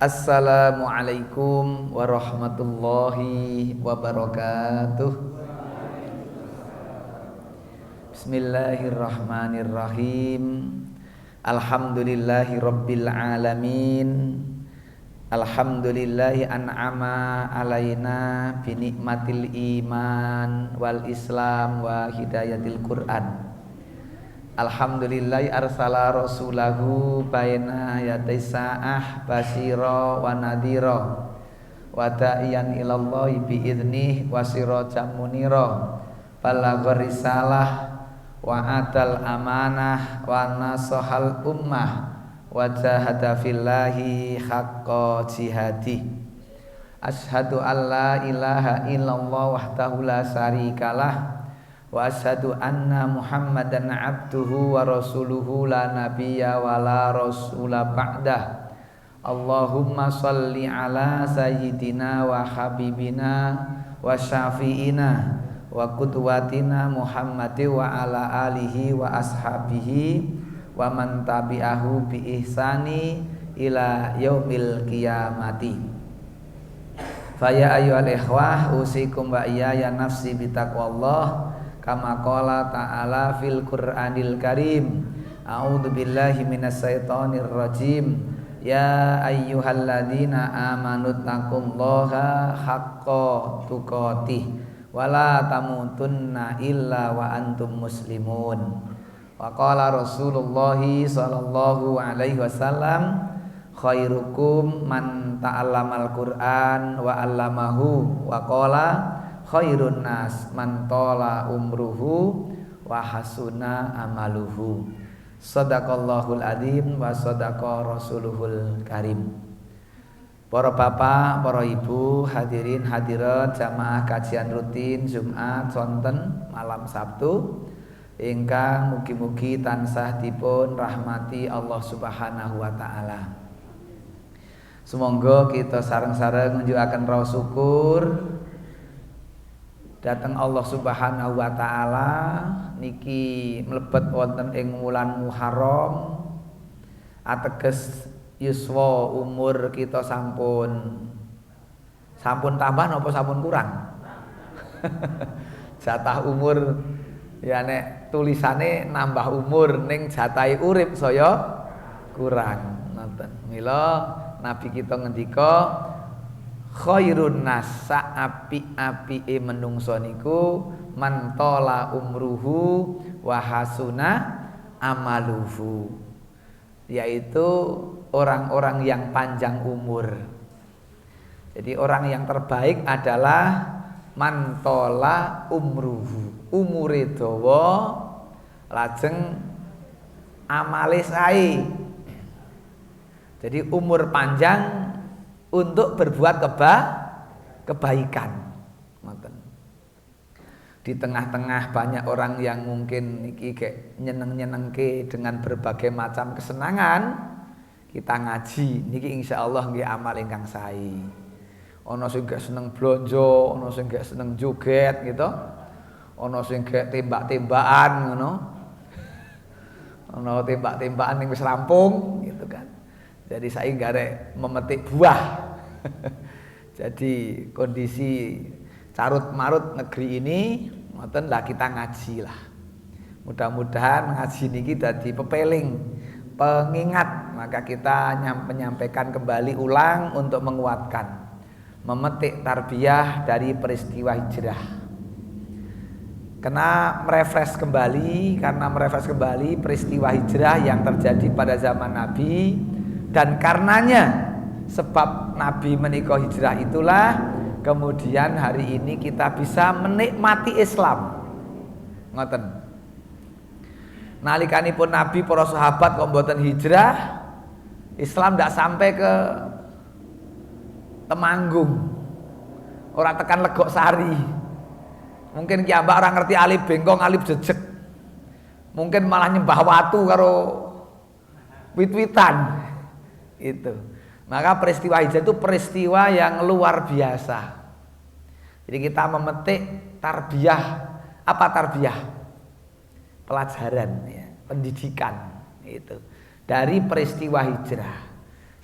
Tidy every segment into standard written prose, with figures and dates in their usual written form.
Assalamualaikum warahmatullahi wabarakatuh. Bismillahirrahmanirrahim. Alhamdulillahi rabbil alamin. Alhamdulillahi an'ama alaina bi nikmatil iman wal islam wa hidayatil Qur'an. Alhamdulillahi arsala rasulahu baina yaday sa'ah basyira wa nadhira wa da'iyan ilallahi bi idnih wa sirajan munira balagha risalah wa adal amanah wa nasahal ummah wa jahada fillahi haqqa jihadi. Asyhadu an la ilaha illallah wahdahu la syarikalah wa asyhadu anna Muhammadan abduhu wa rasuluhu la nabiyya wa la rasula ba'dah. Allahumma shalli ala sayyidina wa habibina wa syafi'ina wa qudwatina Muhammadin wa ala alihi wa ashabihi wa man tabi'ahu bi ihsani ila yaumil qiyamati. Fa ya ayyuhal ikhwah usikum wa iyaya nafsi bitaqwallah kama qala ta'ala fil Qur'anil Karim. A'udzu billahi minasyaitonir rajim. Ya ayyuhalladzina amanu taqullaha haqqa tuqatih wa la tamutunna illa wa antum muslimun. Wa qala Rasulullah sallallahu alaihi wasallam khairukum man ta'allamal Qur'an wa 'allamahu wa qala khairun nas man tola umruhu wa hasuna amaluhu. Sadaqallahul adzim wa sadaqa rasuluhul karim. Para bapak, para ibu, hadirin hadirat jamaah kajian rutin Jumat sonten malam Sabtu ingkang mugi-mugi tansah dipun rahmati Allah Subhanahu wa taala. Sumangga kita sareng-sareng nunjukaken raos syukur datang Allah Subhanahu wa taala niki mlebet wonten ing wulan Muharram ateges yuswa umur kita sampun tambah napa sampun kurang? Jatah umur ya nek tulisane nambah umur ning jatahe urip saya kurang ngoten. Mila Nabi kita ngendika khairun nas saapi-apike menungso niku man tola umruhu wa hasuna amaluhu, yaitu orang-orang yang panjang umur. Jadi orang yang terbaik adalah man tola umruhu, umure dawa lajeng amale sae. Jadi umur panjang untuk berbuat kebaikan. Di tengah-tengah banyak orang yang mungkin iki kayak nyeneng-nyenengke dengan berbagai macam kesenangan, kita ngaji niki insyaallah nggih amal ingkang sae. Ana sing gak seneng blonjo, ana sing gak seneng joget gitu. Ana sing gak tembak-tembakan ngono. Ana tembak-tembakan ning wis rampung gitu kan. Jadi saya garek memetik buah. Jadi kondisi carut marut negeri ini ngoten lah kita ngaji lah. Mudah-mudahan ngaji niki dadi pepeling, pengingat, maka kita menyampaikan kembali ulang untuk menguatkan, memetik tarbiyah dari peristiwa hijrah. Karena merefresh kembali peristiwa hijrah yang terjadi pada zaman Nabi. Dan karenanya sebab Nabi menika hijrah itulah kemudian hari ini kita bisa menikmati Islam. Ngoten. Nalikanipun Nabi para sahabat kok mboten hijrah, Islam ndak sampai ke Temanggung. Ora tekan Legok Sari. Mungkin kiambak orang ngerti alif bengkong, alif jejeg. Mungkin malah nyembah watu karo wit-witan. Itu. Maka peristiwa hijrah itu peristiwa yang luar biasa. Jadi kita memetik tarbiyah. Apa tarbiyah? Pelajaran ya, pendidikan itu dari peristiwa hijrah.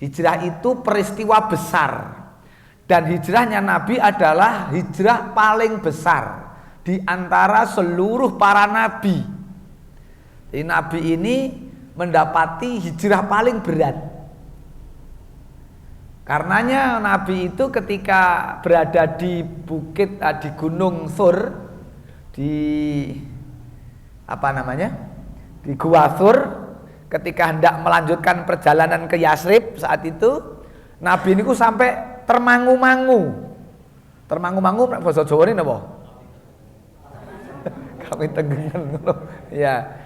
Hijrah itu peristiwa besar. Dan hijrahnya Nabi adalah hijrah paling besar di antara seluruh para nabi. Jadi Nabi ini mendapati hijrah paling berat. Karenanya Nabi itu ketika berada di bukit, di Gunung Thur, di di Gua Thur, ketika hendak melanjutkan perjalanan ke Yasrib saat itu, Nabi ini sampai termangu-mangu. Termangu-mangu bahasa Jawa ini apa? Kami tengengan. Ya.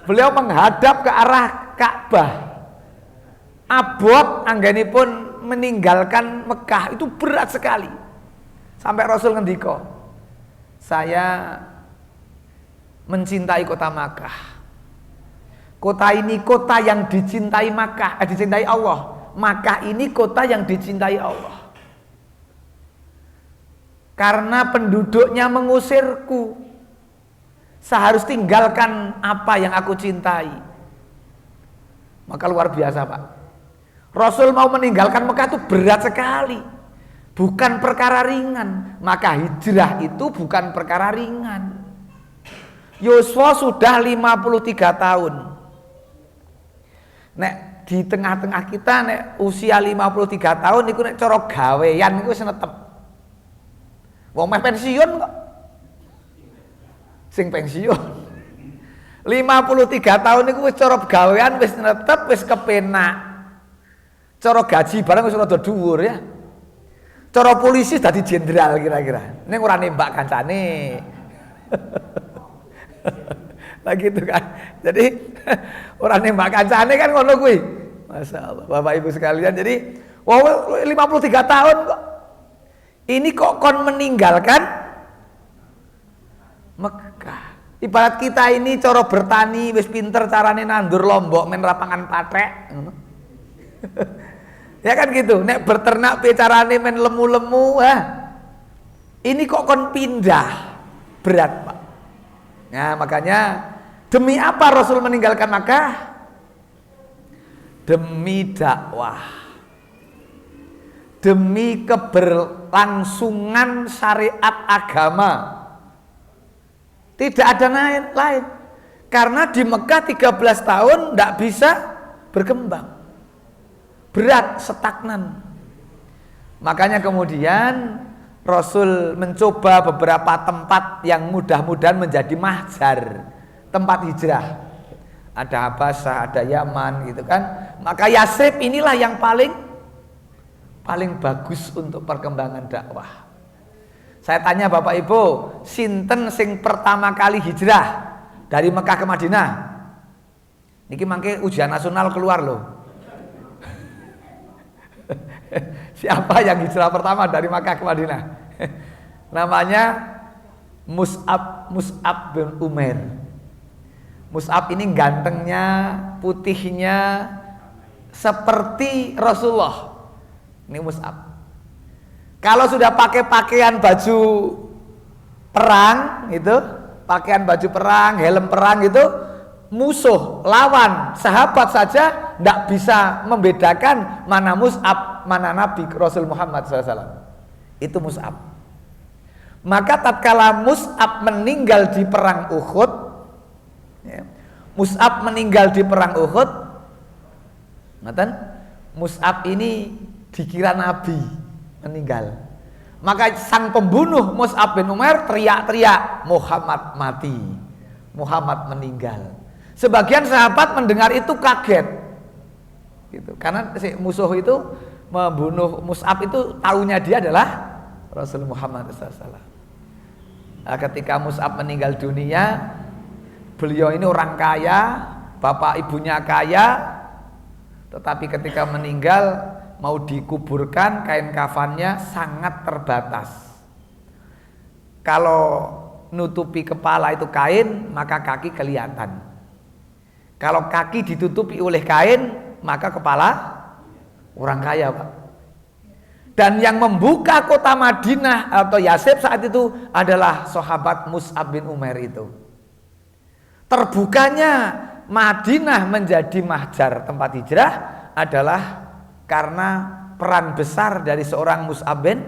Beliau menghadap ke arah Ka'bah. Abot anggenipun meninggalkan Mekah itu berat sekali. Sampai Rasul ngendika, saya mencintai kota Makkah. Kota ini kota yang dicintai Makkah, dicintai Allah. Makkah ini kota yang dicintai Allah. Karena penduduknya mengusirku, saya harus tinggalkan apa yang aku cintai. Maka luar biasa, Pak. Rasul mau meninggalkan Mekah itu berat sekali. Bukan perkara ringan. Maka hijrah itu bukan perkara ringan. Yosua sudah 53 tahun. Nek di tengah-tengah kita nek usia 53 tahun niku nek cara gawean niku wis netep. Wong meh pensiun kok. Sing pensiun 53 tahun niku wis cara gawean wis netep, wis kepenak. Cara gaji barang wis rada dhuwur ya. Cara polisi dadi jenderal kira-kira. Ning ora nembak kancane. Lah gitu kan. Jadi orang nembak kancane kan ngono kuwi. Masyaallah Bapak Ibu sekalian. Jadi wow 53 tahun kok. Ini kok kon meninggalkan Mekah. Ibarat kita ini cara bertani wis pinter carane nandur lombok men lapangan pathek ngono. Ya kan gitu. Nek berternak pe carane men lemu-lemu, ini kok kon pindah. Berat, Pak. Nah, makanya demi apa Rasul meninggalkan Makkah? Demi dakwah. Demi keberlangsungan syariat agama. Tidak ada lain. Karena di Mekah 13 tahun tidak bisa berkembang. Berat, stagnan. Makanya kemudian Rasul mencoba beberapa tempat yang mudah-mudahan menjadi mahjar, tempat hijrah. Ada Habasyah, ada Yaman gitu kan. Maka Yasrib inilah yang paling bagus untuk perkembangan dakwah. Saya tanya Bapak Ibu, sinten sing pertama kali hijrah dari Mekah ke Madinah? Niki mangke ujian nasional keluar loh. Siapa yang hijrah pertama dari Makkah ke Madinah? Namanya Mus'ab bin Umair. Mus'ab ini gantengnya, putihnya seperti Rasulullah. Ini Mus'ab. Kalau sudah pakai pakaian baju perang itu, pakaian baju perang, helm perang itu, musuh, lawan, sahabat saja tidak bisa membedakan mana Mus'ab, mana Nabi Rasul Muhammad SAW. Itu Mus'ab. Maka tatkala Mus'ab meninggal di perang Uhud, ya, Mus'ab meninggal di perang Uhud, Mus'ab ini dikira Nabi meninggal. Maka sang pembunuh Mus'ab bin Umair teriak-teriak, Muhammad mati, Muhammad meninggal. Sebagian sahabat mendengar itu kaget, gitu. Karena si musuh itu membunuh Mus'ab itu taunya dia adalah Rasul Muhammad SAW. Nah, ketika Mus'ab meninggal dunia, beliau ini orang kaya, bapak ibunya kaya, tetapi ketika meninggal mau dikuburkan, kain kafannya sangat terbatas. Kalau nutupi kepala itu kain, maka kaki kelihatan. Kalau kaki ditutupi oleh kain, maka kepala orang kaya, Pak. Dan yang membuka kota Madinah atau Yasrib saat itu adalah sahabat Mus'ab bin Umair itu. Terbukanya Madinah menjadi mahjar tempat hijrah adalah karena peran besar dari seorang Mus'ab bin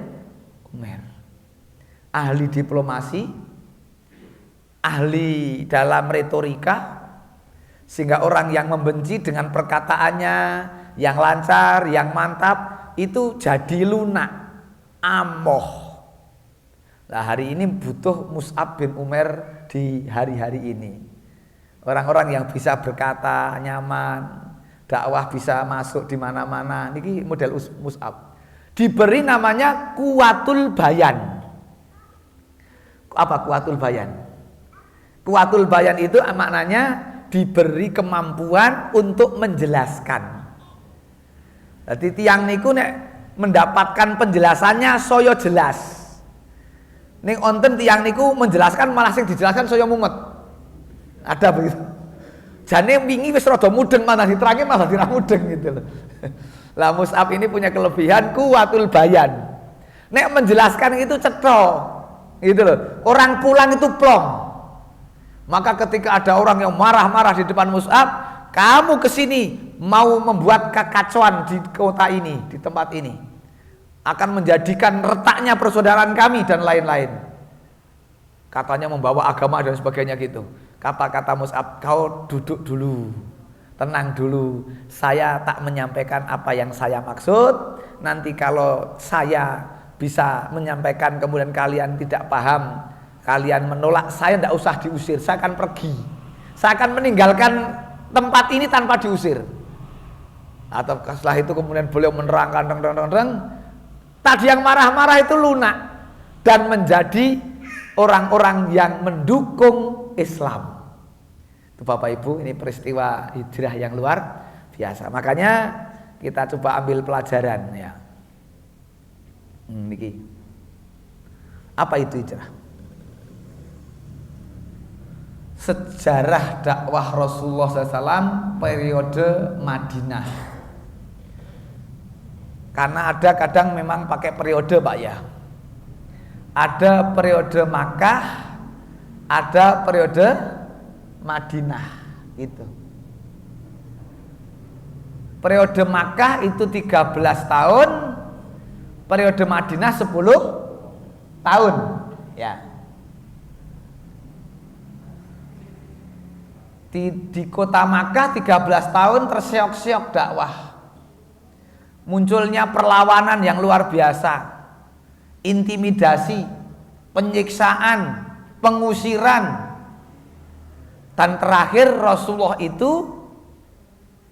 Umair. Ahli diplomasi, ahli dalam retorika, sehingga orang yang membenci dengan perkataannya yang lancar, yang mantap itu jadi lunak, amoh. Nah, hari ini butuh Mus'ab bin Umair di hari-hari ini. Orang-orang yang bisa berkata nyaman, dakwah bisa masuk di mana-mana. Niki model Mus'ab. Diberi namanya kuwatul bayan. Apa kuwatul bayan? Kuwatul bayan itu maknanya diberi kemampuan untuk menjelaskan. Jadi tiang niku nek mendapatkan penjelasannya saya jelas. Ning onten tiang niku menjelaskan malah sing dijelaskan saya mumet. Ada begitu. Jane wingi wis rada mudeng malah diterangin malah dira mudeng gitu loh. Lah Mus'ab ini punya kelebihan kuwatul bayan. Nek menjelaskan itu cetha. Gitu loh. Orang pulang itu plong. Maka ketika ada orang yang marah-marah di depan Mus'ab, kamu kesini mau membuat kekacauan di kota ini, di tempat ini, akan menjadikan retaknya persaudaraan kami dan lain-lain. Katanya membawa agama dan sebagainya gitu. Kata-kata Mus'ab, kau duduk dulu, tenang dulu, saya tak menyampaikan apa yang saya maksud. Nanti kalau saya bisa menyampaikan kemudian kalian tidak paham, kalian menolak, saya tidak usah diusir, saya akan pergi, saya akan meninggalkan tempat ini tanpa diusir. Atau setelah itu kemudian beliau menerangkan tadi yang marah-marah itu lunak dan menjadi orang-orang yang mendukung Islam. Itu Bapak Ibu, ini peristiwa hijrah yang luar biasa. Makanya kita coba ambil pelajaran ya. Niki. Apa itu hijrah? Sejarah dakwah Rasulullah SAW periode Madinah. Karena ada kadang memang pakai periode Pak ya. Ada periode Makkah, ada periode Madinah itu. Periode Makkah itu 13 tahun, periode Madinah 10 tahun ya. Di kota Makkah 13 tahun terseok-seok dakwah. Munculnya perlawanan yang luar biasa. Intimidasi, penyiksaan, pengusiran. Dan terakhir Rasulullah itu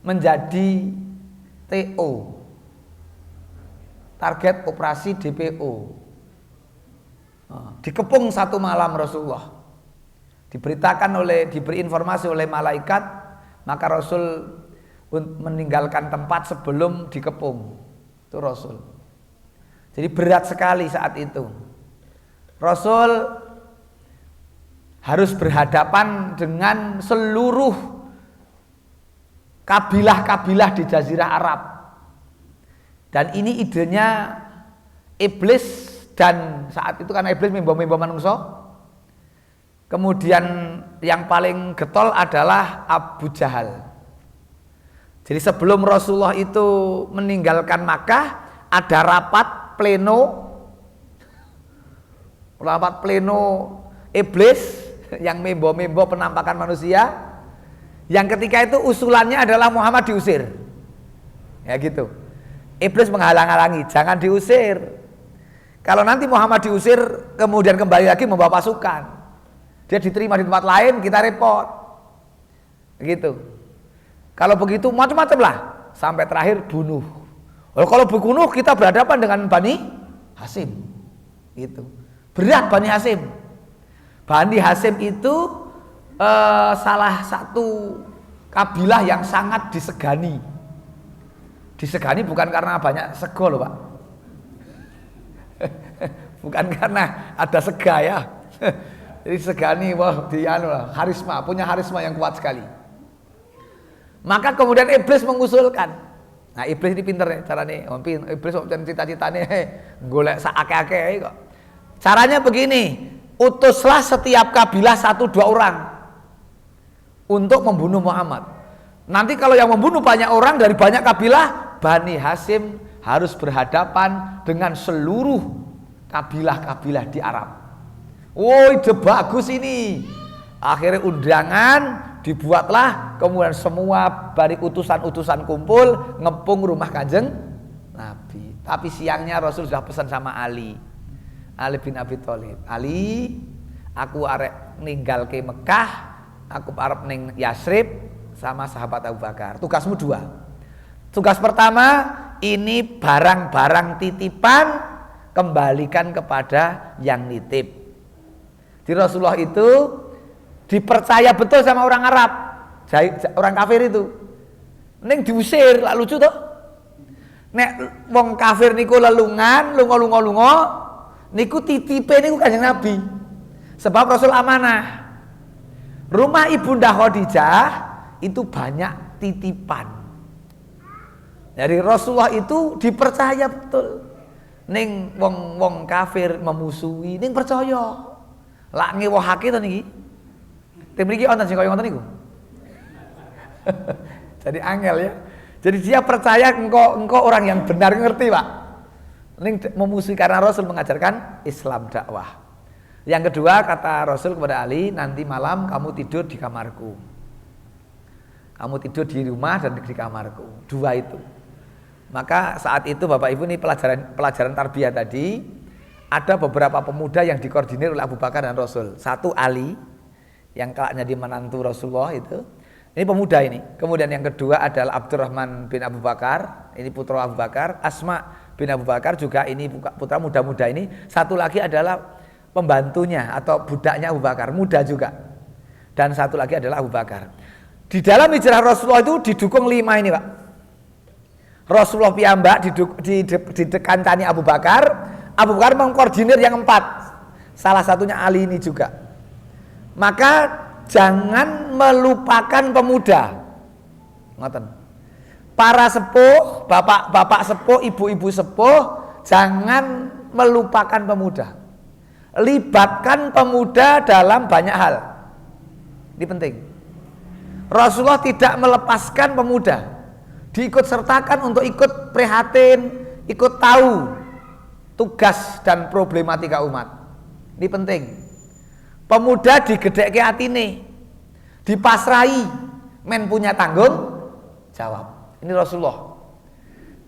menjadi TO, target operasi DPO. Dikepung satu malam Rasulullah. Diberi informasi oleh malaikat, maka Rasul meninggalkan tempat sebelum dikepung. Itu Rasul. Jadi berat sekali saat itu. Rasul harus berhadapan dengan seluruh kabilah-kabilah di Jazirah Arab. Dan ini idenya iblis, dan saat itu karena iblis mimba-mimba manusia. Kemudian yang paling getol adalah Abu Jahal. Jadi sebelum Rasulullah itu meninggalkan Makkah, ada rapat pleno iblis yang mimba-mimba penampakan manusia. Yang ketika itu usulannya adalah Muhammad diusir. Ya gitu. Iblis menghalang-halangi, jangan diusir. Kalau nanti Muhammad diusir, kemudian kembali lagi membawa pasukan, dia diterima di tempat lain, kita repot. Begitu. Kalau begitu macam-macam lah, sampai terakhir bunuh. Kalau bunuh kita berhadapan dengan Bani Hasyim. Gitu. Berat Bani Hasyim. Bani Hasyim itu salah satu kabilah yang sangat disegani. Disegani bukan karena banyak sego loh Pak. Bukan karena ada sega ya. Jadi segani, wah dia punya harisma yang kuat sekali. Maka kemudian iblis mengusulkan. Nah iblis ini pinter nih caranya. Iblis cita-citanya golek saake-ake kok. Caranya begini, utuslah setiap kabilah 1-2 orang untuk membunuh Muhammad. Nanti kalau yang membunuh banyak orang dari banyak kabilah, Bani Hasyim harus berhadapan dengan seluruh kabilah-kabilah di Arab. Oh, ide bagus ini. Akhirnya undangan dibuatlah, kemudian semua bari utusan-utusan kumpul ngepung rumah Kanjeng Nabi. Tapi siangnya Rasul sudah pesan sama Ali bin Abi Thalib. Ali, aku arek ninggal ke Mekah, aku arep ning Yasrib sama sahabat Abu Bakar. Tugasmu dua. Tugas pertama, ini barang-barang titipan kembalikan kepada yang nitip. Di Rasulullah itu dipercaya betul sama orang Arab, orang kafir itu. Ning diusir, lak lucu toh. Nek wong kafir niku lelungan, lunga-lunga, niku titipe niku Kanjeng Nabi. Sebab Rasul amanah. Rumah Ibunda Khadijah itu banyak titipan. Dari Rasulullah itu dipercaya betul. Ning wong kafir memusuhi, ning percaya. Lak ngewohake to niki. Tim mriki wonten sing kaya ngoten niku. Jadi angel ya. Jadi dia percaya engkau orang yang benar, ngerti Pak. Ning memusuhi karena Rasul mengajarkan Islam dakwah. Yang kedua kata Rasul kepada Ali, nanti malam kamu tidur di kamarku. Kamu tidur di rumah dan di kamarku. Dua itu. Maka saat itu Bapak Ibu, ini pelajaran tarbiyah tadi, ada beberapa pemuda yang dikoordinir oleh Abu Bakar dan Rasul. Satu Ali, yang kelaknya di menantu Rasulullah itu. Ini pemuda ini. Kemudian yang kedua adalah Abdurrahman bin Abu Bakar, ini putra Abu Bakar. Asma bin Abu Bakar juga ini putra muda-muda ini. Satu lagi adalah pembantunya atau budaknya Abu Bakar, muda juga. Dan satu lagi adalah Abu Bakar. Di dalam hijrah Rasulullah itu didukung 5 ini Pak. Rasulullah piyambak dikancani Abu Bakar mengkoordinir yang 4. Salah satunya Ali ini juga. Maka jangan melupakan pemuda. Ngoten. Para sepuh, bapak-bapak sepuh, ibu-ibu sepuh, jangan melupakan pemuda. Libatkan pemuda dalam banyak hal. Ini penting. Rasulullah tidak melepaskan pemuda. Diikut sertakan untuk ikut prihatin, ikut tahu tugas dan problematika umat. Ini penting. Pemuda digedhekke atine, dipasrahi, men punya tanggung jawab. Ini Rasulullah.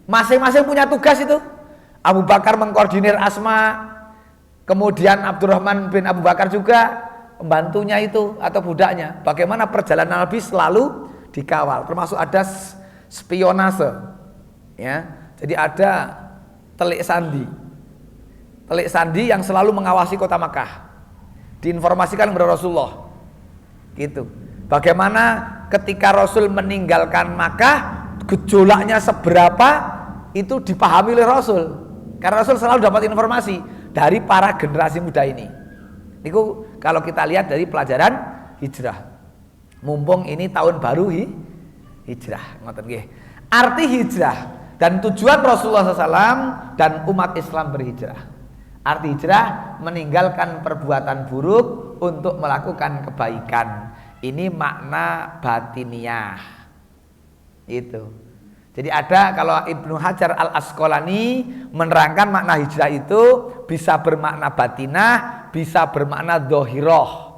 Masing-masing punya tugas itu. Abu Bakar mengkoordinir Asma, kemudian Abdurrahman bin Abu Bakar juga pembantunya itu atau budaknya. Bagaimana perjalanan Nabi selalu dikawal, termasuk ada spionase, ya. Jadi ada telik sandi yang selalu mengawasi kota Makkah, diinformasikan kepada Rasulullah, gitu. Bagaimana ketika Rasul meninggalkan Makkah, gejolaknya seberapa itu dipahami oleh Rasul, karena Rasul selalu dapat informasi dari para generasi muda ini. Itu kalau kita lihat dari pelajaran hijrah. Mumpung ini tahun baru hijrah, ngoten nggih. Arti hijrah dan tujuan Rasulullah SAW dan umat Islam berhijrah. Arti hijrah meninggalkan perbuatan buruk untuk melakukan kebaikan. Ini makna batiniah. Itu. Jadi ada, kalau Ibnu Hajar Al-Asqalani menerangkan makna hijrah itu bisa bermakna batinah, bisa bermakna dhohiroh.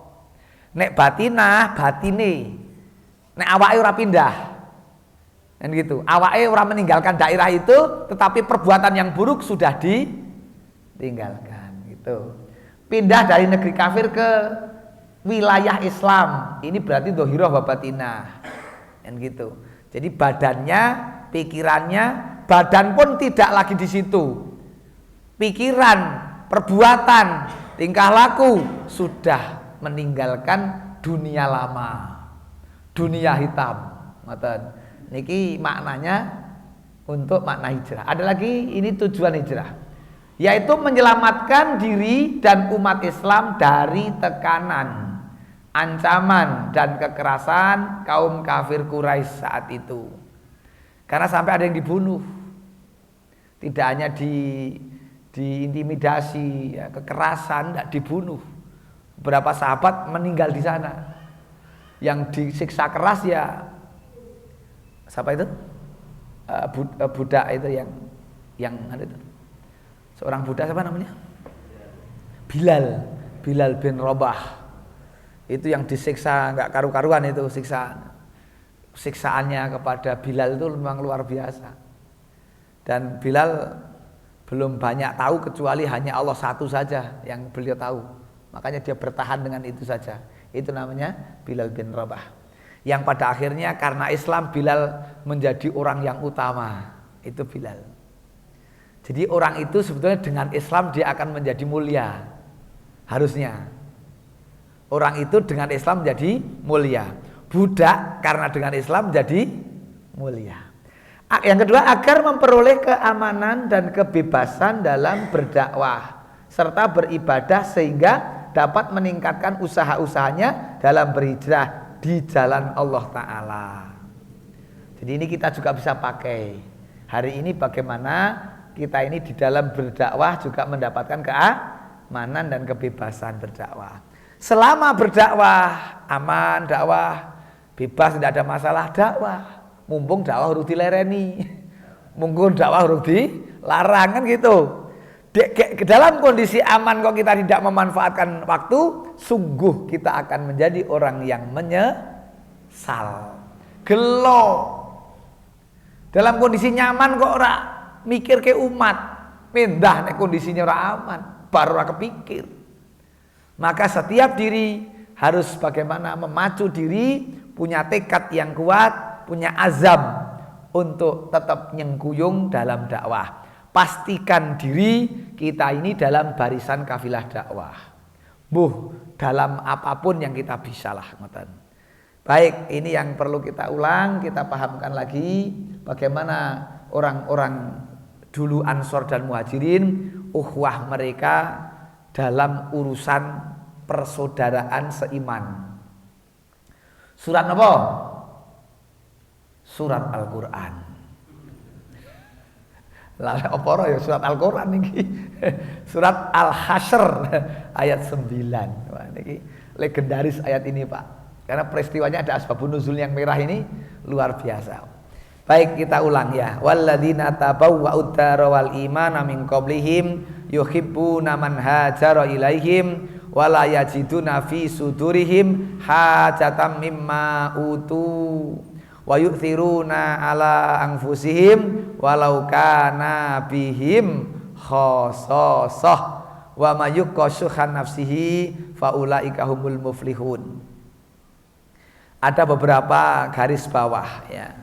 Nek batinah, batine. Nek awake ora pindah. Dan gitu. Awake ora meninggalkan daerah itu, tetapi perbuatan yang buruk sudah ditinggalkan, gitu. Pindah dari negeri kafir ke wilayah Islam. Ini berarti dhohiroh wa batinah. Dan gitu. Jadi badannya, pikirannya, badan pun tidak lagi di situ. Pikiran, perbuatan, tingkah laku sudah meninggalkan dunia lama, dunia hitam. Ngoten. Niki maknanya untuk makna hijrah. Ada lagi, ini tujuan hijrah, yaitu menyelamatkan diri dan umat Islam dari tekanan, ancaman dan kekerasan kaum kafir Quraisy saat itu. Karena sampai ada yang dibunuh. Tidak hanya diintimidasi, ya, kekerasan, tidak dibunuh. Beberapa sahabat meninggal di sana. Yang disiksa keras ya siapa itu? budak itu yang ada itu. Seorang budak siapa namanya? Bilal bin Rabah. Itu yang disiksa nggak karu-karuan itu siksaannya kepada Bilal itu memang luar biasa. Dan Bilal belum banyak tahu kecuali hanya Allah satu saja yang beliau tahu. Makanya dia bertahan dengan itu saja. Itu namanya Bilal bin Rabah. Yang pada akhirnya karena Islam Bilal menjadi orang yang utama. Itu Bilal. Jadi orang itu sebetulnya dengan Islam dia akan menjadi mulia. Harusnya. Orang itu dengan Islam menjadi mulia. Budak karena dengan Islam menjadi mulia. Yang kedua, agar memperoleh keamanan dan kebebasan dalam berdakwah serta beribadah sehingga dapat meningkatkan usaha-usahanya dalam berhijrah di jalan Allah Ta'ala. Jadi ini kita juga bisa pakai. Hari ini bagaimana kita ini di dalam berdakwah juga mendapatkan keamanan dan kebebasan berdakwah. Selama berdakwah aman, dakwah bebas, tidak ada masalah dakwah. Mumpung dakwah harus dilereni, mumpung dakwah harus dilarang kan gitu. Dalam kondisi aman kok kita tidak memanfaatkan waktu, sungguh kita akan menjadi orang yang menyesal, gelo. Dalam kondisi nyaman kok ora mikir ke umat, pindah nek kondisinya ora aman, baru ora kepikir. Maka setiap diri harus bagaimana memacu diri, punya tekad yang kuat, punya azam untuk tetap nyengkuyung dalam dakwah. Pastikan diri kita ini dalam barisan kafilah dakwah. Dalam apapun yang kita bisalah, ngoten. Baik, ini yang perlu kita ulang, kita pahamkan lagi bagaimana orang-orang dulu Ansor dan Muhajirin, ukhuwah mereka dalam urusan persaudaraan seiman. Surat apa? Surat Al-Qur'an. Lah apa ya surat Al-Qur'an niki? Surat Al-Hasyr ayat 9. Wah niki legendaris ayat ini, Pak. Karena peristiwanya ada asbabun nuzul yang merah ini luar biasa. Baik, kita ulang ya. Walladzina tabawwa'ud dara wal imana min qablihim yuhibbuna man hajara ilaihim wala yajiduna fi sudurihim hajatan mimma utu wa yu'thiruna ala anfusihim walau kana bihim khasasah wa may yuqashuhan nafsihi faulaika humul muflihun. Ada beberapa garis bawah ya.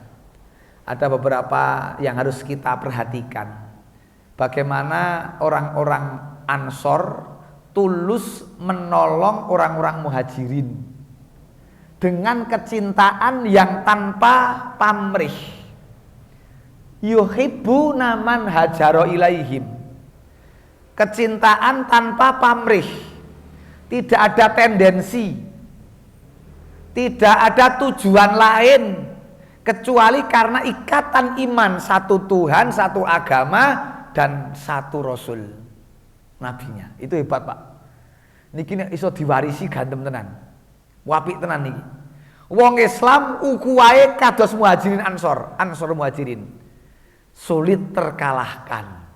Ada beberapa yang harus kita perhatikan. Bagaimana orang-orang Ansor tulus menolong orang-orang Muhajirin dengan kecintaan yang tanpa pamrih. Yuhibbuna man hajaro ilaihim. Kecintaan tanpa pamrih. Tidak ada tendensi. Tidak ada tujuan lain kecuali karena ikatan iman, satu Tuhan, satu agama, dan satu Rasul nabinya. Itu hebat, Pak. Niki nek iso diwarisi gantem tenan. Wapik tenan niki. Wong Islam ukuwae kados Muhajirin Ansor Muhajirin. Sulit terkalahkan.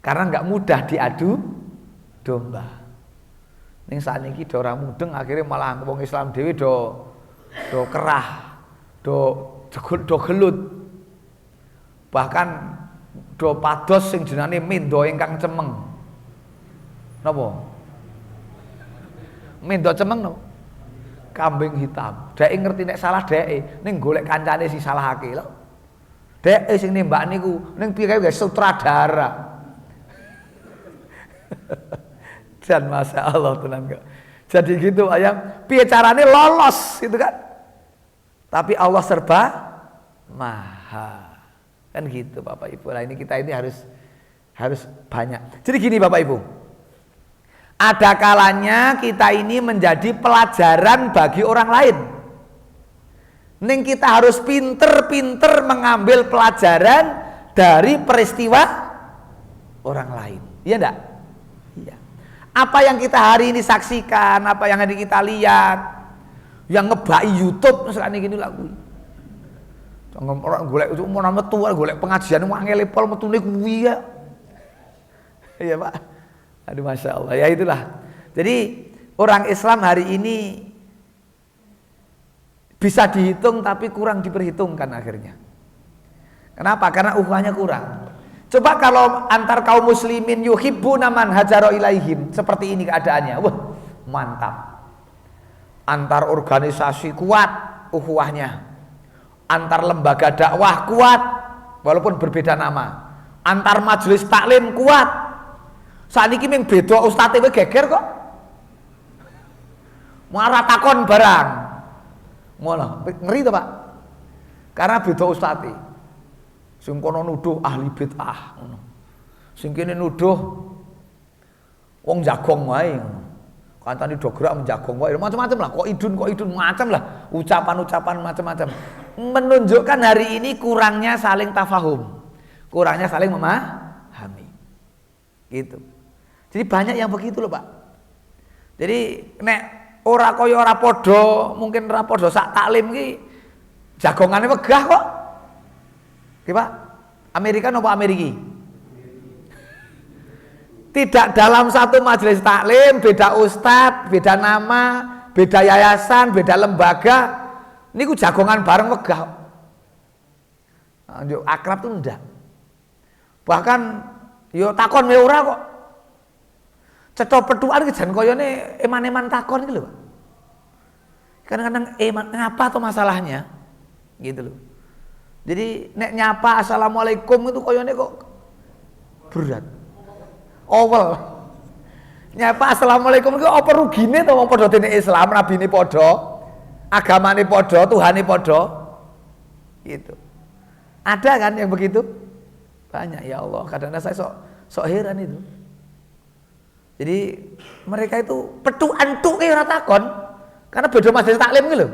Karena enggak mudah diadu domba. Ning sakniki do ora mudeng akhirnya malah wong Islam dhewe do kerah. Do gelut. Bahkan do pados sing jenenge mendo ingkang cemeng. Napa? Mendo cemeng no? Kambing hitam. Dhek ngerti nek salah dhek, ning golek kancane sing salahake lho. Dhek sing nembak niku ning piye kae sutradara. Dan masya Allah tenan kok. Jadi gitu ayam, piye carane lolos gitu kan? Tapi Allah serba maha. Kan gitu Bapak Ibu. Nah ini kita ini harus banyak. Jadi gini Bapak Ibu. Ada kalanya kita ini menjadi pelajaran bagi orang lain. Ning kita harus pinter-pinter mengambil pelajaran dari peristiwa orang lain. Iya enggak? Iya. Apa yang kita hari ini saksikan, apa yang hari kita lihat, yang ngebaki YouTube sekarang gini lagu. Orang golek itu mau metu golek pengajian wangele pol metune kuwi ya. Iya, Pak. Aduh, Masya Allah. Ya itulah. Jadi orang Islam hari ini bisa dihitung tapi kurang diperhitungkan akhirnya. Kenapa? Karena ukhuwahnya kurang. Coba kalau antar kaum muslimin yuhibbuna man hajara ilaihim, seperti ini keadaannya. Wah, mantap. Antar organisasi kuat ukhuwahnya. Antar lembaga dakwah kuat walaupun berbeda nama. Antar majelis taklim kuat. Saniki ming beda ustadz we geger kok. Marah takon barang. Ngono, ngeri to, Pak. Karena beda ustadz. Sing kono nuduh ahli bid'ah ngono. Sing kene nuduh wong jagong wae ngono. Kancane do gerak menjagong wae macam-macam lah, kok idun macam lah, ucapan-ucapan macam-macam. Menunjukkan hari ini kurangnya saling tafahum. Kurangnya saling memahami. Gitu. Jadi banyak yang begitu loh, Pak. Jadi nek ora kaya ora padha, mungkin ora padha sak taklim ki jagongane megah kok. Oke, Pak? Amerika napa Ameriki? Tidak dalam satu majelis taklim, beda ustadz, beda nama, beda yayasan, beda lembaga. Ini ku jagongan bareng megah. Akrab tuh enggak. Bahkan yo takon wae ora kok. Cetha petukan ki jan koyone eman-eman takon iki lho, Pak. Kadang-kadang ngapa tuh masalahnya? Gitu loh. Jadi nek nyapa assalamualaikum itu koyone kok berat. Owel. Nyapa assalamualaikum itu apa rugine to wong padha dene Islam, nabine padha, agamane padha, Tuhane padha. Gitu. Ada kan yang begitu? Banyak, ya Allah. Kadang-kadang saya sok heran itu. Jadi mereka itu petu antuk ora takon karena beda majelis taklim iki lho.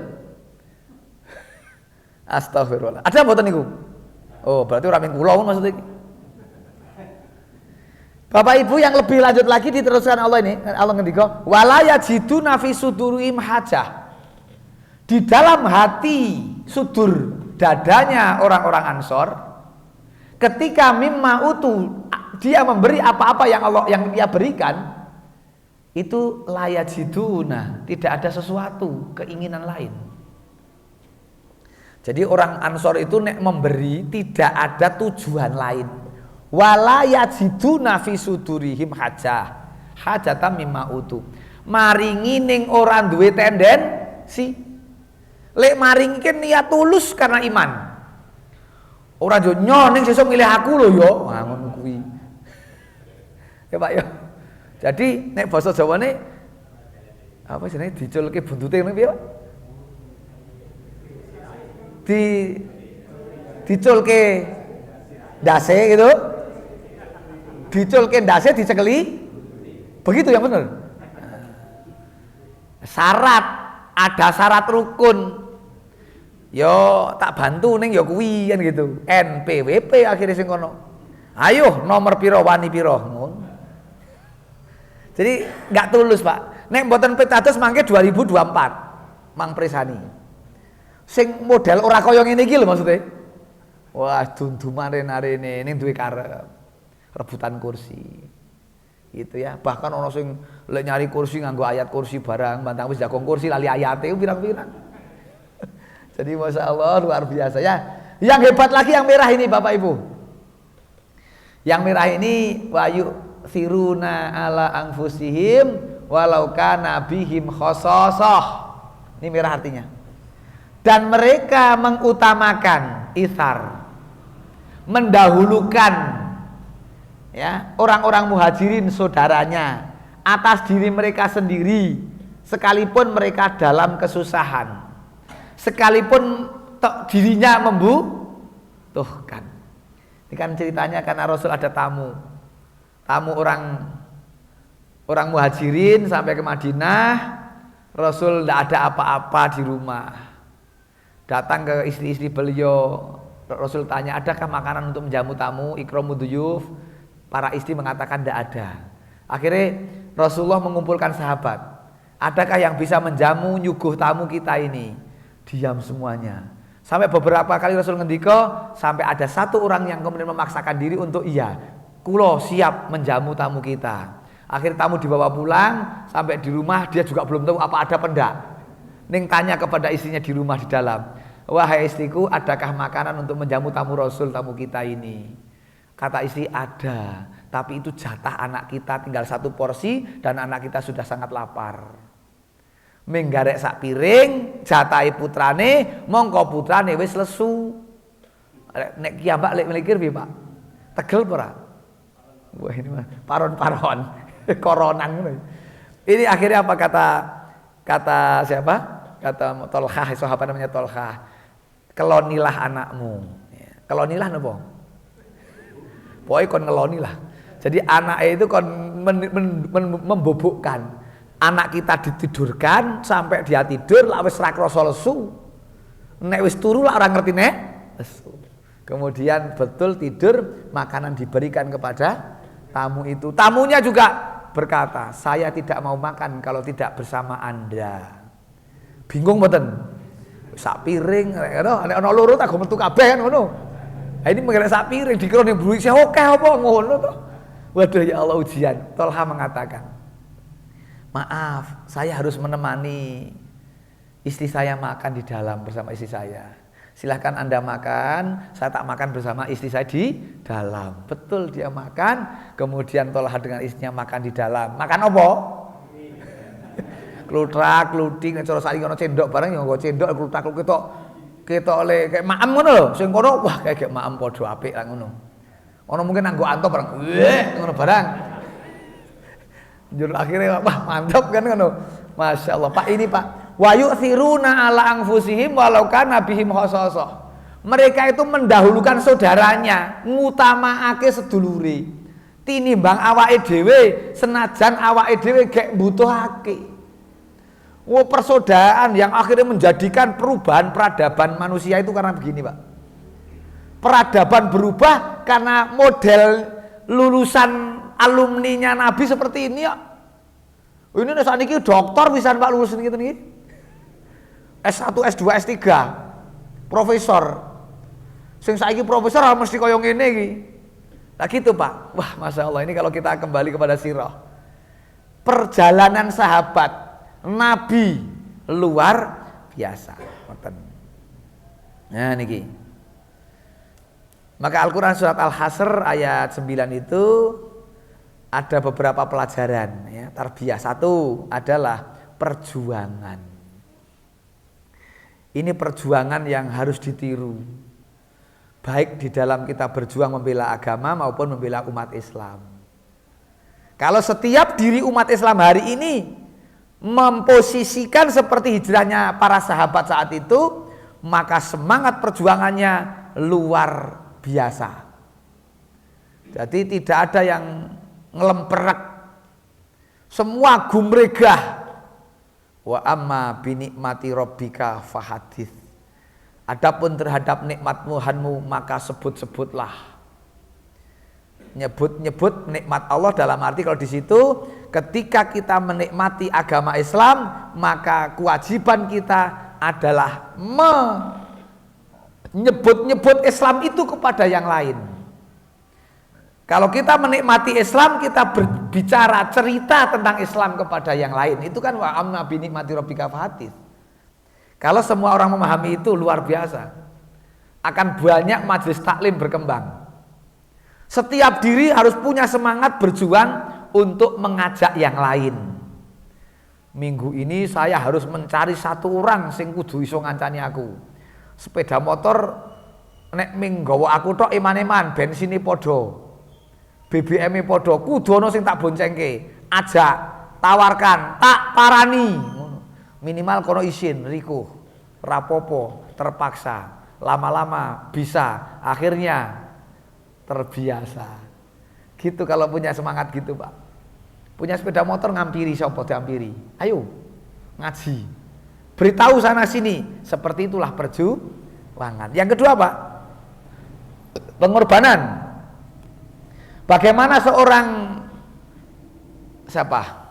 Astagfirullah. Ada mboten niku? Oh, berarti ora ming kula maksudnya iki. Bapak Ibu yang lebih lanjut lagi diteruskan Allah ini, Allah ngendika, wala yajiduna fi sudurihim hajah. Di dalam hati sudur dadanya orang-orang Ansor, ketika mimma utu dia memberi apa-apa yang Allah yang dia berikan, itu la yajiduna, tidak ada sesuatu keinginan lain. Jadi orang Ansor itu nek memberi tidak ada tujuan lain. Wala yajiduna fi sudurihim hajatan mimma utu. Maringi ning ora duwe tendensi. Lek maringi kan niat tulus karena iman. Ora yo nyoning sesuk milih aku lho yo, ngono kuwi. Ya Pak ya. Jadi nek basa Jawane apa jenenge diculke buntute ngene piye, Pak? Diculke ndase gitu. Diculke ndase dicekeli. Begitu yang benar. Syarat, ada syarat rukun. Yo tak bantu ning yo kuwi kan gitu. NPWP akhirnya sing kono. Ayo nomor piro wani piro ngono. Jadi enggak tulus, Pak. Nek mboten pitados mangke 2024. Mang Presani. Sing model ora kaya ngene iki lho maksudnya. Wah, dundumane narene ning duwe karep. Rebutan kursi. Gitu ya. Bahkan ono sing lek nyari kursi nganggo ayat kursi barang, bantang wis jagong kursi lali ayate pirang-pirang. Jadi Masya Allah luar biasa ya. Yang hebat lagi yang merah ini Bapak Ibu. Yang merah ini wayu siruna ala anfusihim walau kana bihim khosasah. Ini merah artinya. Dan mereka mengutamakan ithar, mendahulukan ya orang-orang muhajirin saudaranya atas diri mereka sendiri, sekalipun mereka dalam kesusahan, sekalipun dirinya membutuhkan. Ini kan ceritanya karena Rasul ada tamu orang muhajirin sampai ke Madinah. Rasul tidak ada apa-apa di rumah. Datang ke istri-istri beliau, Rasul tanya, adakah makanan untuk menjamu tamu, ikramu duyuf? Para istri mengatakan tidak ada. Akhirnya Rasulullah mengumpulkan sahabat, adakah yang bisa menjamu nyuguh tamu kita ini? Diam semuanya. Sampai beberapa kali Rasul ngendika, sampai ada satu orang yang kemudian memaksakan diri untuk iya, kulo siap menjamu tamu kita. Akhir tamu dibawa pulang, sampai di rumah dia juga belum tahu apa ada pendak. Ning tanya kepada istrinya di rumah di dalam, wahai istriku, adakah makanan untuk menjamu tamu Rasul, tamu kita ini? Kata istri, ada, tapi itu jatah anak kita tinggal satu porsi dan anak kita sudah sangat lapar. Menggarek sak piring, jatahe putrane, mongko putrane wis lesu. Nek kiambak lek mikir piye, Pak? Tegel ora? Wah ini mah paron-paron, koronan ngono. Ini akhirnya apa kata siapa? Kata Tolhah, sahabat namanya Tolhah. Kelonilah anakmu. Kelonilah napa? Pokoke kon ngelonilah. Jadi anaknya itu kon membobokkan. Anak kita ditidurkan sampai dia tidur lak wis ra krasa lesu. Nek wis turu lak ora ngerti nek lesu. Kemudian betul tidur, makanan diberikan kepada tamu itu. Tamunya juga berkata, "Saya tidak mau makan kalau tidak bersama Anda." Bingung mboten? Sak piring ana loro tak go metu kabeh kan ngono. Ha ini mengenai sak piring dikira ning bruwi sih oke apa ngono to. Waduh ya Allah ujian. Tolha mengatakan, maaf, saya harus menemani istri saya makan di dalam bersama istri saya. Silahkan Anda makan, saya tak makan bersama istri saya di dalam. Betul dia makan, kemudian Tolha dengan istrinya makan di dalam. Makan apa? Klutrak, kluting, cara saiki ana cendok bareng ya nggo cendok klutrak ketok le kayak maem ngono lho. Sing kono wah kayak maem padha apik lah ngono. Ana mungkin nganggo antop bareng. Ngono barang. Jur akhirnya wah mantap kan ngono. Masya Allah Pak, ini Pak, wa yu'thiruna ala anfusihim walau kana bihim khasasah. Mereka itu mendahulukan saudaranya, ngutamaake sedulure tinimbang awake dhewe, senajan awake dhewe gek mbutuhake. Persaudaraan yang akhirnya menjadikan perubahan peradaban manusia itu karena begini Pak. Peradaban berubah karena model lulusan alumninya Nabi seperti ini ya. Ini saat ini dokter bisa Pak lulusan gitu nih. S1, S2, S3, profesor. Sing saiki profesor mesti koyo ngene iki. Lah gitu Pak. Wah, Masya Allah, ini kalau kita kembali kepada sirah. Perjalanan sahabat Nabi luar biasa. Nah niki. Maka Al-Quran surat Al-Hasr ayat 9 itu ada beberapa pelajaran ya, tarbiyah. Satu adalah perjuangan. Ini perjuangan yang harus ditiru. Baik di dalam kita berjuang membela agama maupun membela umat Islam. Kalau setiap diri umat Islam hari ini memposisikan seperti hijrahnya para sahabat saat itu, maka semangat perjuangannya luar biasa. Jadi tidak ada yang ngelemperak, semua gumregah. Wa amma binikmati rabbika fahadits. Adapun terhadap nikmat Tuhanmu maka sebut-sebutlah. Nyebut-nyebut nikmat Allah dalam arti kalau di situ ketika kita menikmati agama Islam maka kewajiban kita adalah menyebut-nyebut Islam itu kepada yang lain. Kalau kita menikmati Islam kita berbicara cerita tentang Islam kepada yang lain. Itu kan wa amma bi nikmati rabbika fahadits. Kalau semua orang memahami itu luar biasa. Akan banyak majelis taklim berkembang. Setiap diri harus punya semangat berjuang untuk mengajak yang lain. Minggu ini saya harus mencari satu orang sing kudu iso ngancani aku. Sepeda motor nek minggawa aku tok iman-iman, bensine padha. BBM-e padha, kudu ana sing tak boncengke. Ajak, tawarkan, tak parani. Minimal kono isin, rikuh, rapopo, terpaksa. Lama-lama bisa, akhirnya terbiasa. Gitu kalau punya semangat gitu Pak. Punya sepeda motor ngampiri, siapa diampiri? Ayo ngaji, beritahu sana sini. Seperti itulah perjuangan. Yang kedua Pak, pengorbanan. Bagaimana seorang siapa?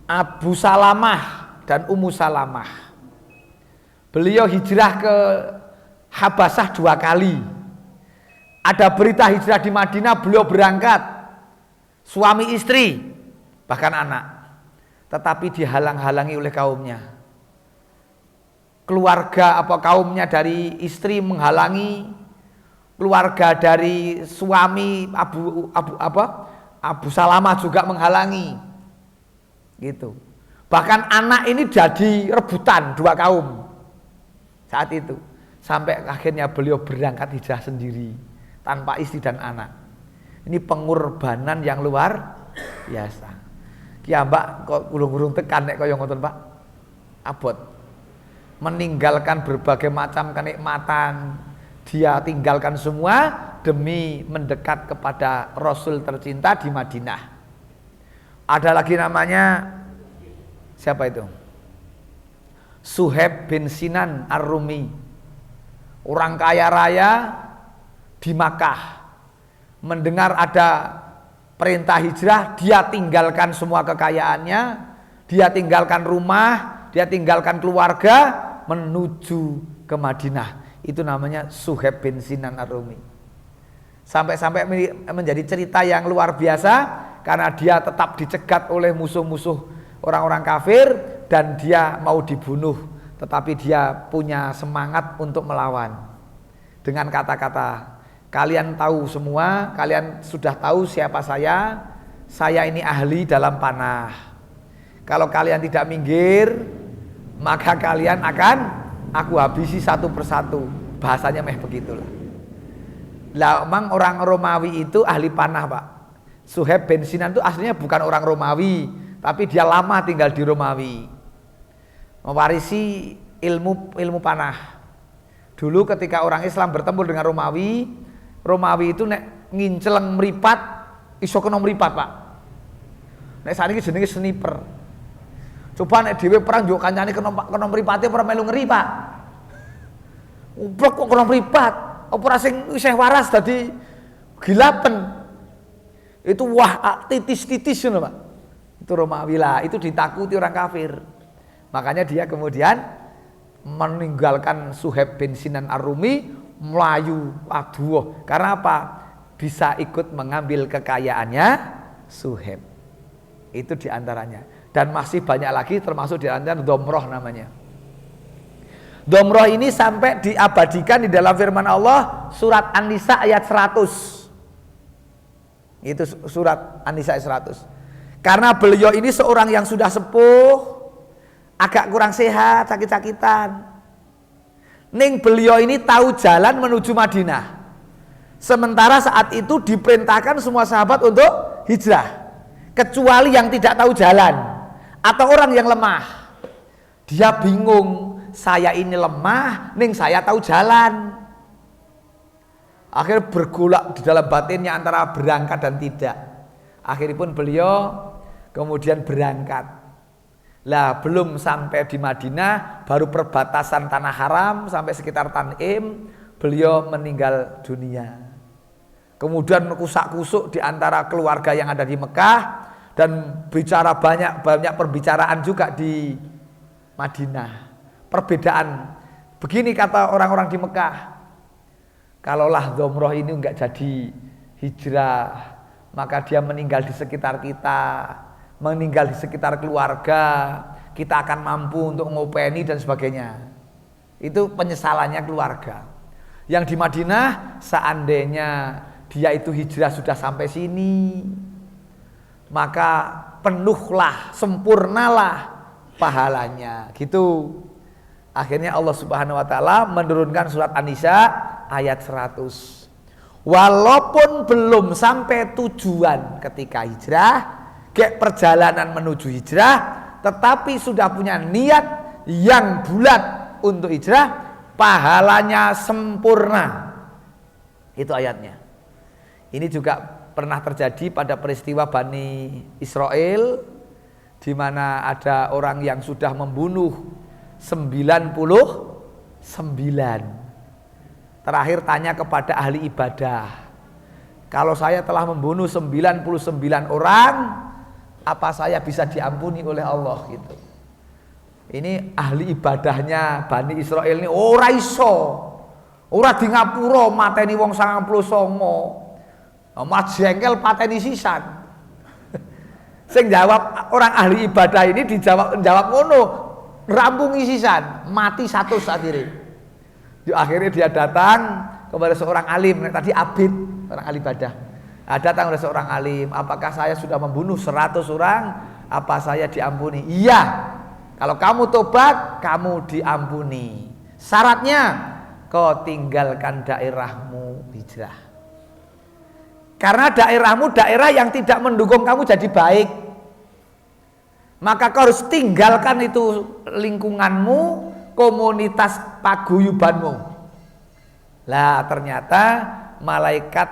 Abu Salamah dan Ummu Salamah Beliau hijrah ke Habasyah 2 kali. Ada berita hijrah di Madinah, beliau berangkat. Suami istri, bahkan anak. Tetapi dihalang-halangi oleh kaumnya. Keluarga kaumnya dari istri menghalangi, keluarga dari suami Abu Salamah juga menghalangi. Gitu. Bahkan anak ini jadi rebutan 2 kaum saat itu. Sampai akhirnya beliau berangkat hijrah sendiri tanpa istri dan anak. Ini pengorbanan yang luar biasa. Ki Mbak kok gurung-gurung tekan nek kaya ngoten Pak. Abot. Meninggalkan berbagai macam kenikmatan, dia tinggalkan semua demi mendekat kepada Rasul tercinta di Madinah. Ada lagi namanya siapa itu? Suhaib bin Sinan Ar-Rumi, orang kaya raya di Makkah. Mendengar ada perintah hijrah, dia tinggalkan semua kekayaannya, dia tinggalkan rumah, dia tinggalkan keluarga, menuju ke Madinah. Itu namanya Suhaib bin Sinan Ar-Rumi. Sampai-sampai menjadi cerita yang luar biasa karena dia tetap dicegat oleh musuh-musuh orang-orang kafir dan dia mau dibunuh, tetapi dia punya semangat untuk melawan. Dengan kata-kata, kalian tahu semua, kalian sudah tahu siapa saya ini ahli dalam panah. Kalau kalian tidak minggir, maka kalian akan aku habisi satu persatu. Bahasanya begitulah. Lah memang orang Romawi itu ahli panah Pak. Suhaib bin Sinan itu aslinya bukan orang Romawi, tapi dia lama tinggal di Romawi, mewarisi ilmu panah. Dulu ketika orang Islam bertempur dengan Romawi itu nek nginceleng meripat iso kena meripat Pak. Nek saniki jenenge sniper. Coba nek dhewe perang yo kancane kena mripate ora melu ngeri Pak. Ublek kok kena mripat, apa sing isih waras dadi gilapen. Itu wah titis-titis ngono Pak. Itu Romawi lah, itu ditakuti orang kafir. Makanya dia kemudian meninggalkan Suhaib bin Sinan Ar-Rumi, melayu aduh. Karena apa? Bisa ikut mengambil kekayaannya Suhaib. Itu diantaranya. Dan masih banyak lagi, termasuk diantaranya Domroh namanya. Domroh ini sampai diabadikan di dalam firman Allah surat An-Nisa ayat 100. Itu surat An-Nisa ayat 100. Karena beliau ini seorang yang sudah sepuh, agak kurang sehat, sakit-sakitan. Ning beliau ini tahu jalan menuju Madinah. Sementara saat itu diperintahkan semua sahabat untuk hijrah, kecuali yang tidak tahu jalan atau orang yang lemah. Dia bingung, saya ini lemah, ning saya tahu jalan. Akhirnya bergolak di dalam batinnya antara berangkat dan tidak. Akhirnya pun beliau kemudian berangkat. Lah belum sampai di Madinah, baru perbatasan tanah haram sampai sekitar Tanim, beliau meninggal dunia. Kemudian kusak-kusuk di antara keluarga yang ada di Mekah dan bicara banyak perbicaraan juga di Madinah. Perbedaan begini kata orang-orang di Mekah, kalaulah Domroh ini enggak jadi hijrah, maka dia meninggal di sekitar kita, meninggal di sekitar keluarga, kita akan mampu untuk ngopeni dan sebagainya. Itu penyesalannya keluarga. Yang di Madinah, seandainya dia itu hijrah sudah sampai sini, maka penuhlah, sempurnalah pahalanya. Gitu. Akhirnya Allah Subhanahu wa taala menurunkan surat An-Nisa ayat 100. Walaupun belum sampai tujuan ketika hijrah, kayak perjalanan menuju hijrah, tetapi sudah punya niat yang bulat untuk hijrah, pahalanya sempurna. Itu ayatnya. Ini juga pernah terjadi pada peristiwa Bani Israel, di mana ada orang yang sudah membunuh 99. Terakhir tanya kepada ahli ibadah, kalau saya telah membunuh 99 orang, apa saya bisa diampuni oleh Allah gitu. ini ahli ibadahnya Bani Israil ini ora iso. Ora di ngapura mateni wong 99. Mas jengkel pateni sisan. Sing jawab orang ahli ibadah ini jawab ngono, rampungi sisan, mati 100 akhirnya. Akhirnya dia datang kepada seorang alim, tadi abid, orang ahli ibadah. Datang kepada seorang alim, apakah saya sudah membunuh 100 orang? Apa saya diampuni? Iya. Kalau kamu tobat, kamu diampuni. Syaratnya kau tinggalkan daerahmu hijrah. Karena daerahmu daerah yang tidak mendukung kamu jadi baik. Maka kau harus tinggalkan itu lingkunganmu, komunitas paguyubanmu. Lah ternyata malaikat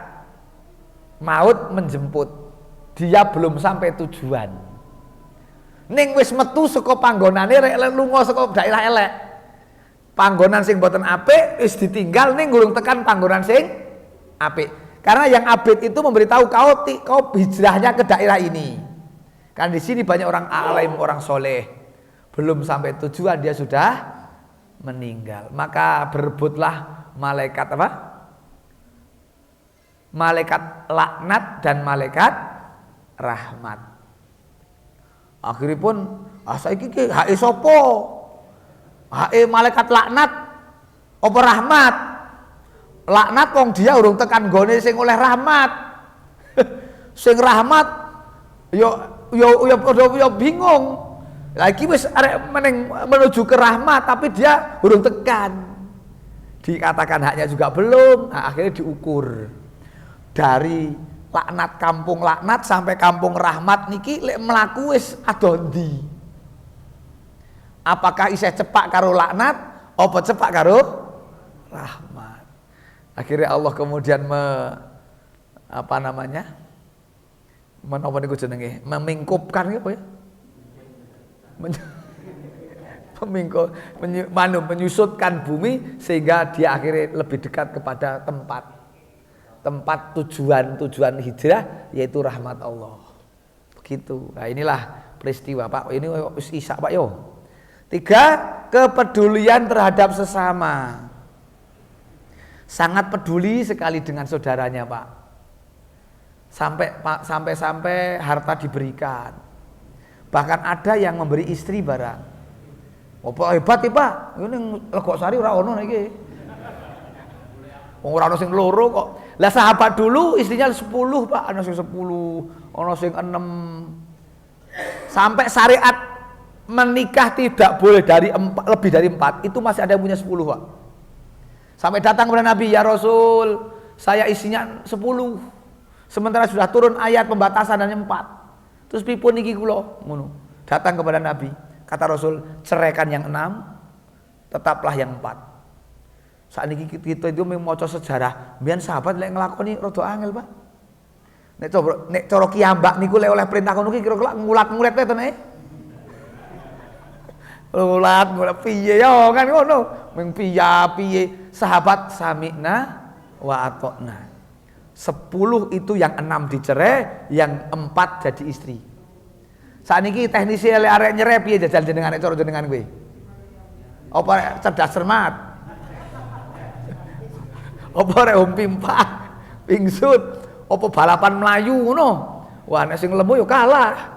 maut menjemput. Dia belum sampai tujuan. Ning wis metu saka panggonane rek lunga saka daerah elek. Panggonan sing boten apik wis ditinggal ning gurung tekan panggonan sing apik. Karena yang abid itu memberitahu kau hijrahnya ke daerah ini. Kan di sini banyak orang alim, orang soleh. Belum sampai tujuan dia sudah meninggal. Maka berebutlah malaikat apa? Malaikat laknat dan malaikat rahmat. Akhirnya pun saiki ki hake sapa? Hake malaikat laknat apa rahmat? Laknat wong dia urung tekan gone sing oleh rahmat. Sing rahmat yo bingung. Lagi wis arek meneng menuju ke rahmat tapi dia urung tekan. Dikatakan haknya juga belum. Nah, akhirnya diukur. Dari laknat kampung laknat sampai kampung rahmat niki lek mlaku wis adondi. Apakah isih cepak karo laknat apa cepak karo rahmat? Akhirnya Allah kemudian menapa niku jenenge? Memingkupkan apa ya? Menyusutkan bumi sehingga dia akhirnya lebih dekat kepada tempat tujuan hijrah yaitu rahmat Allah. Begitu. Nah inilah peristiwa Pak. Ini Isa Pak yo. 3, kepedulian terhadap sesama. Sangat peduli sekali dengan saudaranya Pak. Sampai harta diberikan. Bahkan ada yang memberi istri barang. Apa hebat ya Pak? Ini Legosari ora ono iki. Wong ora ono sing loro kok. Lah sahabat dulu istrinya 10 Pak, ana sing 10, ana sing 6. Sampai syariat menikah tidak boleh lebih dari 4, itu masih ada yang punya 10 Pak. Sampai datang kepada Nabi, ya Rasul, saya istrinya 10. Sementara sudah turun ayat pembatasan hanya 4. Terus pipun niki kula ngono. Datang kepada Nabi, kata Rasul, ceraikan yang 6, tetaplah yang 4. Saat ini kita itu maca sejarah, mbiyen sahabat lek nglakoni rada angel, Pak. Nek cara kiambak niku lek oleh perintah ngono ki kira-kira ngulat-ngulet weten ngulat piye ya kan ngono. Ming piye sahabat sami'na wa atokna. 10 itu yang 6 dicerai, yang 4 jadi istri. Saat ini teknisi arek nyerep piye jajal jenengan cara jenengan kowe? Apa cerdas cermat? Apa rek pimpah, pingsut, apa balapan melayu ngono. Wah nek sing lemu yo kalah.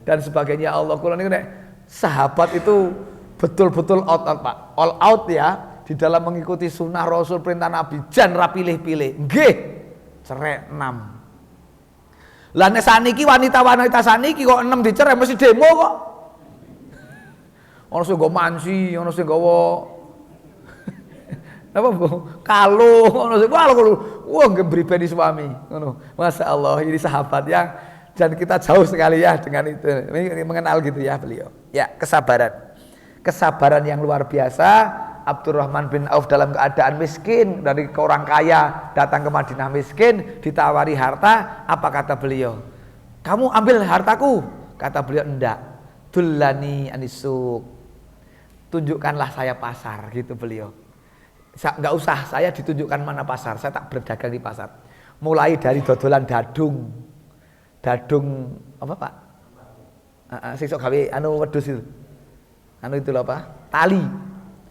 Dan sebagainya Allah kula niku nek sahabat itu betul-betul all out Pak. All out ya di dalam mengikuti sunnah Rasul perintah Nabi jan ra pilih-pilih. Nggih. Cerai 6. Lah nek saniki wanita-wanita saniki kok 6 dicerai mesti demo kok. Ono sing nggo mansi, ono sing nggawa apa Bu? Kalau ngono sing wah ngebribeni suami ngono. Masyaallah ini sahabat yang dan kita jauh sekali ya dengan itu. Ini mengenal gitu ya beliau. Ya, kesabaran. Kesabaran yang luar biasa. Abdurrahman bin Auf dalam keadaan miskin dari orang kaya datang ke Madinah miskin, ditawari harta, apa kata beliau? Kamu ambil hartaku. Kata beliau enggak. Dullani anisuk. Tunjukkanlah saya pasar gitu beliau. Enggak usah, saya ditunjukkan mana pasar, saya tak berdagang di pasar. Mulai dari dodolan dadung apa Pak? Sing sok gawe anu wedhus itu. itulah apa? Tali.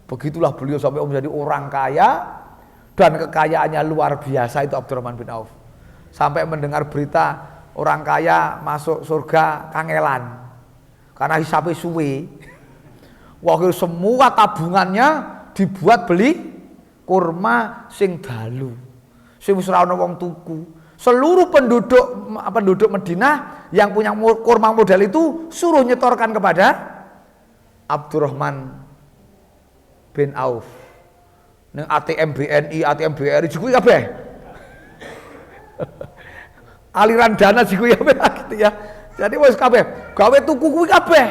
Begitulah beliau sampai menjadi orang kaya dan kekayaannya luar biasa itu Abdurrahman bin Auf. Sampai mendengar berita orang kaya masuk surga kangelan karena hisabnya suwe. Wakil semua tabungannya dibuat beli kurma sing dalu, sing wis ora ana wong tuku. Seluruh penduduk Madinah yang punya kurma modal itu suruh nyetorkan kepada Abdurrahman bin Auf. Nang ATM BNI, ATM BRI juga kabeh. Aliran dana juga kabeh gitu ya. Jadi wis kabeh, gawe tuku kuwi kabeh.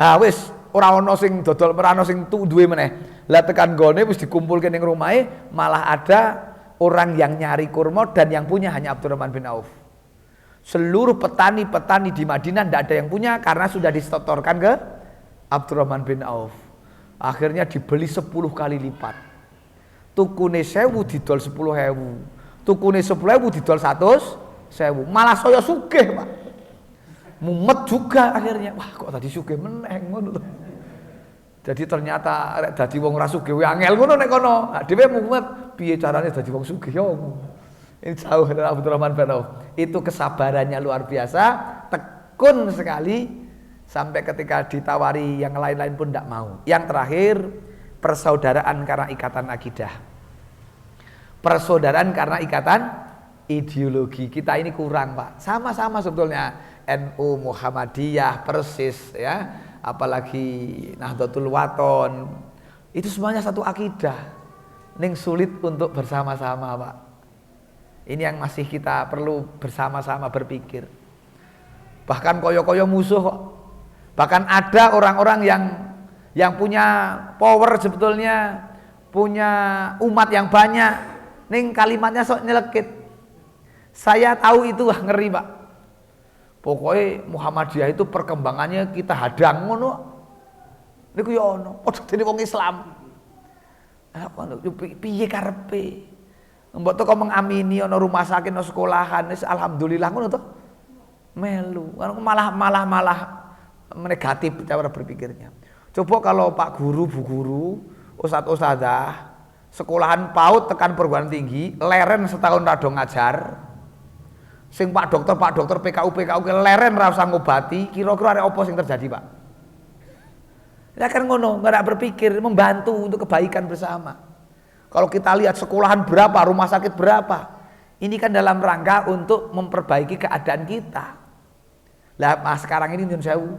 Ah wis ora ana sing dodol, ora ana sing duwe meneh. Lah tekan gone wis dikumpulke ning rumahe, malah ada orang yang nyari kurma dan yang punya hanya Abdurrahman bin Auf. Seluruh petani-petani di Madinah tidak ada yang punya karena sudah disetorkan ke Abdurrahman bin Auf. Akhirnya dibeli 10 kali lipat. Tukune 1000 didol 10.000. Tukune 10.000 didol 100.000. Malah saya sugih, Pak. Mumet juga akhirnya. Wah, kok tadi sugih meneh ngono lho. Jadi ternyata arek dadi wong ora sugih kuwi angel ngono nek kono. Dhewe mumet piye carane dadi wong sugih ya. Ini jauh dari Abdurrahman bin Auf. Itu kesabarannya luar biasa, tekun sekali sampai ketika ditawari yang lain-lain pun tidak mau. Yang terakhir, persaudaraan karena ikatan akidah. Persaudaraan karena ikatan ideologi. Kita ini kurang, Pak. Sama-sama sebetulnya NU, Muhammadiyah, persis ya. Apalagi Nahdlatul Wathon. Itu semuanya satu akidah. Ning sulit untuk bersama-sama, Pak. Ini yang masih kita perlu bersama-sama berpikir. Bahkan koyo-koyo musuh kok. Bahkan ada orang-orang yang punya power sebetulnya, punya umat yang banyak, ning kalimatnya sok nyelekit. Saya tahu itu ngeri, Pak. Pokoknya Muhammadiyah itu perkembangannya kita hadang ngono. Niku ya ono, padha dene wong Islam. Apa piye karepe? Mbok teko mengamini ana rumah sakit, ana sekolahan, wis alhamdulillah ngono to. Melu, malah negatif cara berpikirnya. Coba kalau Pak Guru, Bu Guru, Ustadz-ustadzah, sekolahan PAUD tekan perguruan tinggi, leren setahun rado ngajar. Sing Pak Dokter, PKU leren ra usah ngobati, kira-kira ada apa sing terjadi, Pak? Ya kan ngono, enggak berpikir membantu untuk kebaikan bersama. Kalau kita lihat sekolahan berapa, rumah sakit berapa, ini kan dalam rangka untuk memperbaiki keadaan kita. Lah sekarang ini nyun sewu.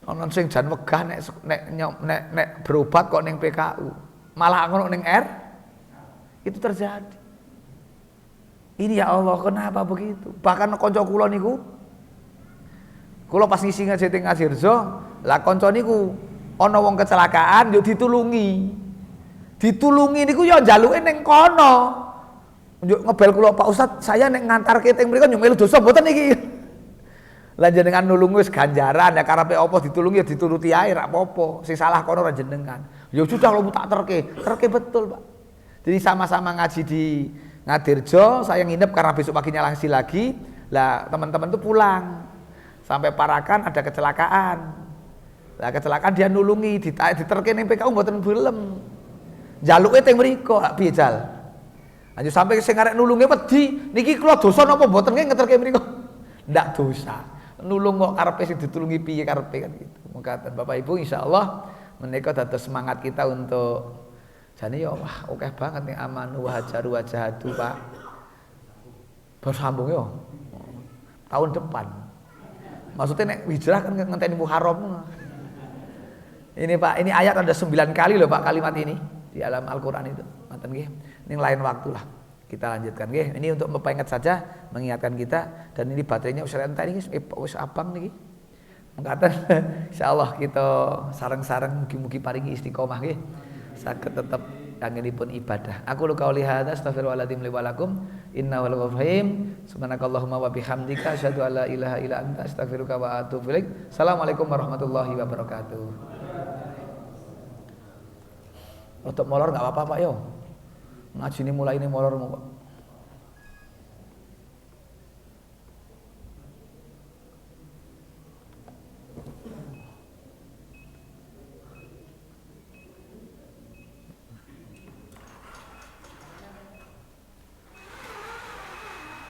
Ono sing jan wegah nek berobat kok ning PKU. Malah ngono ning R. Itu terjadi. Ini ya Allah, kenapa begitu? Bahkan kanca kula niku, kula pas ngisi ngaji teng Ngajirjo, lah kanca niku ana wong kecelakaan yo ditulungi. Ditulungi niku yo njaluke ning kono. Yo ngebel kula, Pak Ustadz, saya nek ngantarke teng mriku yo melu dosa mboten iki. Lah jenengan nulung wis ganjaran, ya karepe apa ditulungi ya dituruti ae ra apa-apa. Sing salah kono ra jenengan. Ya sudah lo tak terke betul, Pak. Jadi sama-sama ngaji di Ngadirjo, saya nginep karena besok paginya lagi. Lah teman-teman tuh pulang. Sampai Parakan ada kecelakaan. Lah kecelakaan dia nulungi, diterke ning PKU mboten belem. Jaluke teng mriko, piye jal? Lanjut sampai sing arek nulunge wedi, niki kula dosa napa mboten nggih ngeterke mriko? Ndak dosa. Nulung kok karepe sing ditulungi piye karepe kan gitu. Monggo Bapak Ibu insyaallah menika dados semangat kita untuk jane ya wah akeh banget nih amanu wa hajaru wa jahadu, Pak. Bersambung yo. Tahun depan. Maksudnya nek hijrah kan ngenteni Muharram. Ini Pak, ini ayat ada 9 kali loh Pak kalimat ini di dalam Al-Qur'an itu. Ngoten nggih. Ini lain waktu lah. Kita lanjutkan nggih. Ini untuk memperingat saja, mengingatkan kita dan ini baterainya wis entek iki wis abang niki. Mengatakan insyaallah kita sareng-sareng mugi-mugi paringi istiqomah nggih. Saged tetep kangenipun ibadah. Aku lu qauli hadza astaghfirullahaladzim li wa lakum innahu ghafurur rahim. Subhanakallahumma wa bihamdika asyhadu an la ilaha illa anta astaghfiruka wa atubu ilaik. Assalamualaikum warahmatullahi wabarakatuh. Untuk molor enggak apa-apa Pak yo. Ngaji ini mulai ini molor Pak.